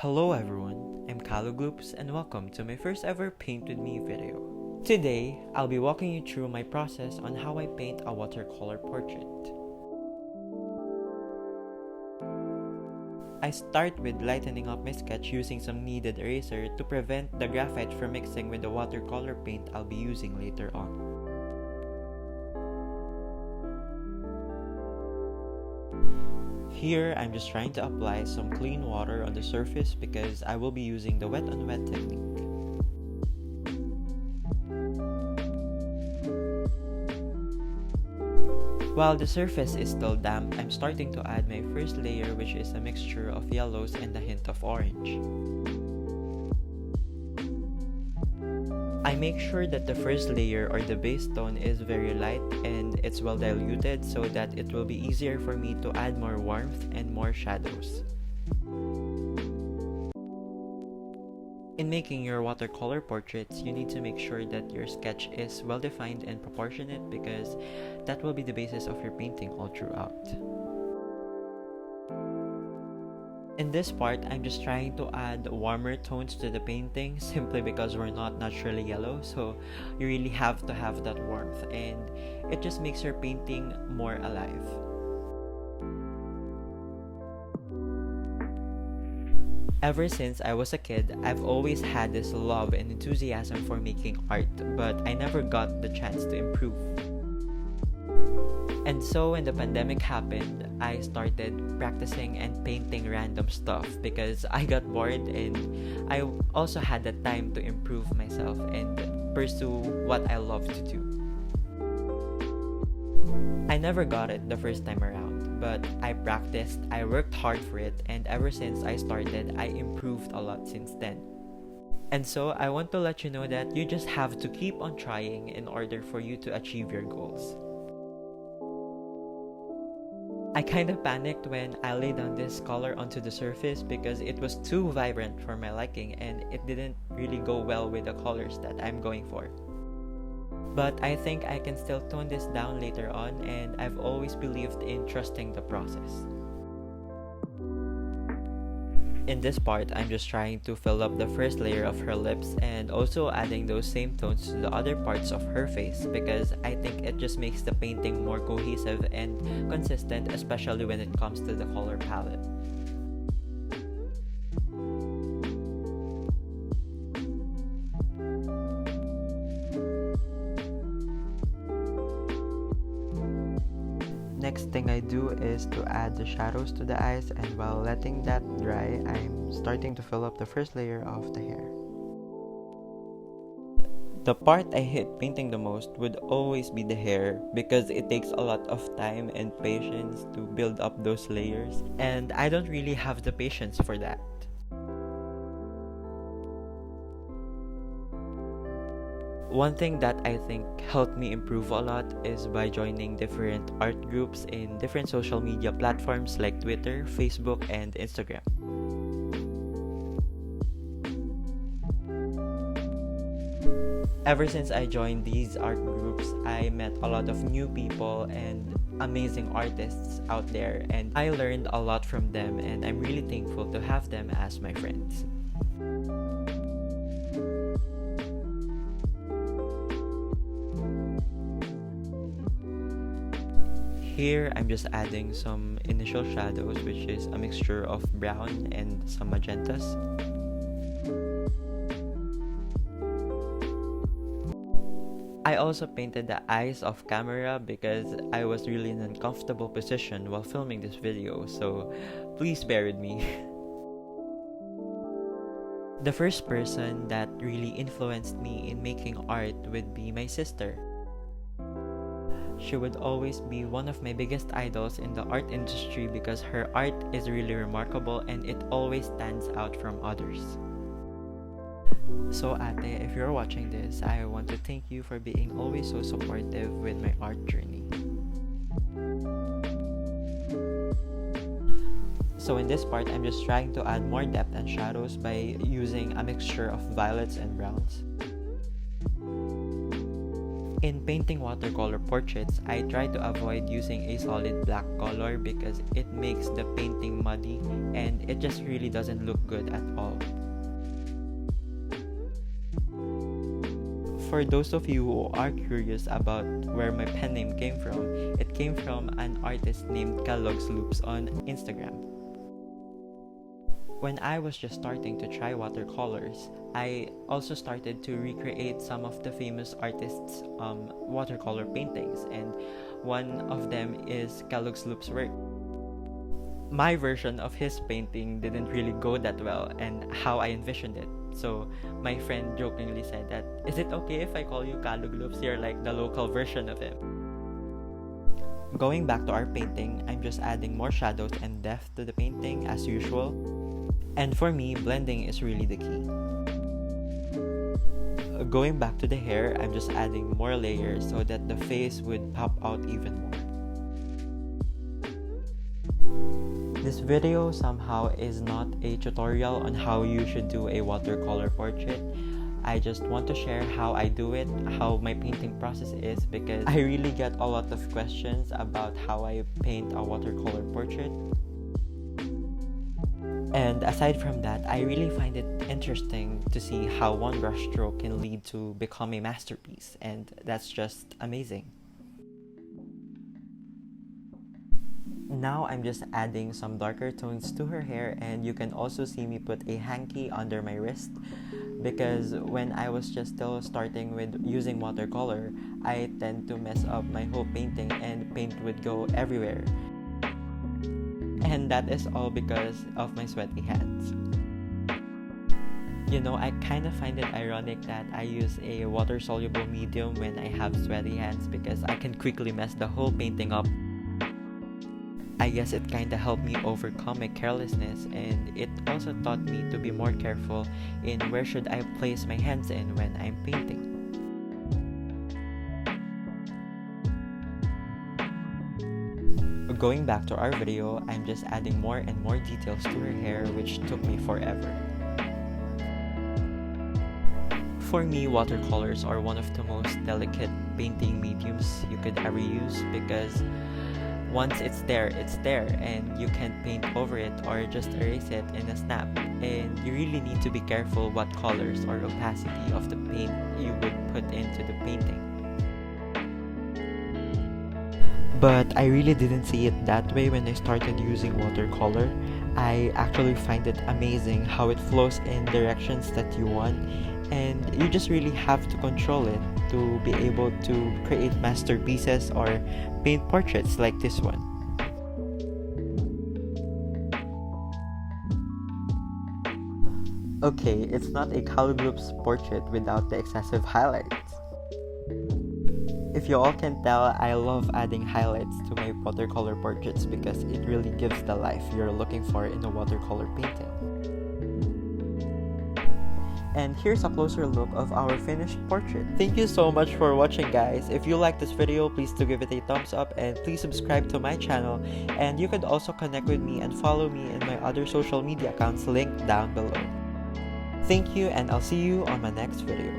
Hello everyone, I'm Gloops and welcome to my first ever Paint With Me video. Today, I'll be walking you through my process on how I paint a watercolor portrait. I start with lightening up my sketch using some kneaded eraser to prevent the graphite from mixing with the watercolor paint I'll be using later on. Here, I'm just trying to apply some clean water on the surface because I will be using the wet on wet technique. While the surface is still damp, I'm starting to add my first layer, which is a mixture of yellows and a hint of orange. I make sure that the first layer or the base tone is very light and it's well diluted so that it will be easier for me to add more warmth and more shadows. In making your watercolor portraits, you need to make sure that your sketch is well defined and proportionate because that will be the basis of your painting all throughout. In this part, I'm just trying to add warmer tones to the painting simply because we're not naturally yellow, so you really have to have that warmth and it just makes your painting more alive. Ever since I was a kid, I've always had this love and enthusiasm for making art, but I never got the chance to improve. And so when the pandemic happened, I started practicing and painting random stuff because I got bored and I also had the time to improve myself and pursue what I love to do. I never got it the first time around, but I practiced, I worked hard for it, and ever since I started, I improved a lot since then. And so I want to let you know that you just have to keep on trying in order for you to achieve your goals. I kind of panicked when I laid down this color onto the surface because it was too vibrant for my liking and it didn't really go well with the colors that I'm going for. But I think I can still tone this down later on, and I've always believed in trusting the process. In this part, I'm just trying to fill up the first layer of her lips and also adding those same tones to the other parts of her face because I think it just makes the painting more cohesive and consistent, especially when it comes to the color palette. Next thing I do is to add the shadows to the eyes, and while letting that dry, I'm starting to fill up the first layer of the hair. The part I hate painting the most would always be the hair because it takes a lot of time and patience to build up those layers, and I don't really have the patience for that. One thing that I think helped me improve a lot is by joining different art groups in different social media platforms like Twitter, Facebook, and Instagram. Ever since I joined these art groups, I met a lot of new people and amazing artists out there, and I learned a lot from them, and I'm really thankful to have them as my friends. Here, I'm just adding some initial shadows, which is a mixture of brown and some magentas. I also painted the eyes off camera because I was really in an uncomfortable position while filming this video, so please bear with me. The first person that really influenced me in making art would be my sister. She would always be one of my biggest idols in the art industry because her art is really remarkable and it always stands out from others. So ate, if you're watching this, I want to thank you for being always so supportive with my art journey. So in this part, I'm just trying to add more depth and shadows by using a mixture of violets and browns. In painting watercolor portraits, I try to avoid using a solid black color because it makes the painting muddy and it just really doesn't look good at all. For those of you who are curious about where my pen name came from, it came from an artist named Kellogg's Loops on Instagram. When I was just starting to try watercolors, I also started to recreate some of the famous artists' watercolor paintings, and one of them is Kellogg's Loops' work. My version of his painting didn't really go that well and how I envisioned it. So my friend jokingly said that, "Is it okay if I call you Kellogg's Loops? You're like the local version of him." Going back to our painting, I'm just adding more shadows and depth to the painting as usual. And for me, blending is really the key. Going back to the hair, I'm just adding more layers so that the face would pop out even more. This video somehow is not a tutorial on how you should do a watercolor portrait. I just want to share how I do it, how my painting process is, because I really get a lot of questions about how I paint a watercolor portrait. And aside from that, I really find it interesting to see how one brushstroke can lead to become a masterpiece, and that's just amazing. Now I'm just adding some darker tones to her hair, and you can also see me put a hanky under my wrist because when I was just still starting with using watercolor, I tend to mess up my whole painting and paint would go everywhere. And that is all because of my sweaty hands. You know, I kind of find it ironic that I use a water-soluble medium when I have sweaty hands because I can quickly mess the whole painting up. I guess it kind of helped me overcome my carelessness, and it also taught me to be more careful in where should I place my hands in when I'm painting. Going back to our video, I'm just adding more and more details to her hair, which took me forever. For me, watercolors are one of the most delicate painting mediums you could ever use because once it's there, and you can't paint over it or just erase it in a snap. And you really need to be careful what colors or opacity of the paint you would put into the painting. But I really didn't see it that way when I started using watercolor. I actually find it amazing how it flows in directions that you want, and you just really have to control it to be able to create masterpieces or paint portraits like this one. Okay, it's not a Kellogg's portrait without the excessive highlights. If you all can tell, I love adding highlights to my watercolor portraits because it really gives the life you're looking for in a watercolor painting. And here's a closer look of our finished portrait. Thank you so much for watching, guys. If you like this video, please do give it a thumbs up and please subscribe to my channel. And you could also connect with me and follow me in my other social media accounts linked down below. Thank you, and I'll see you on my next video.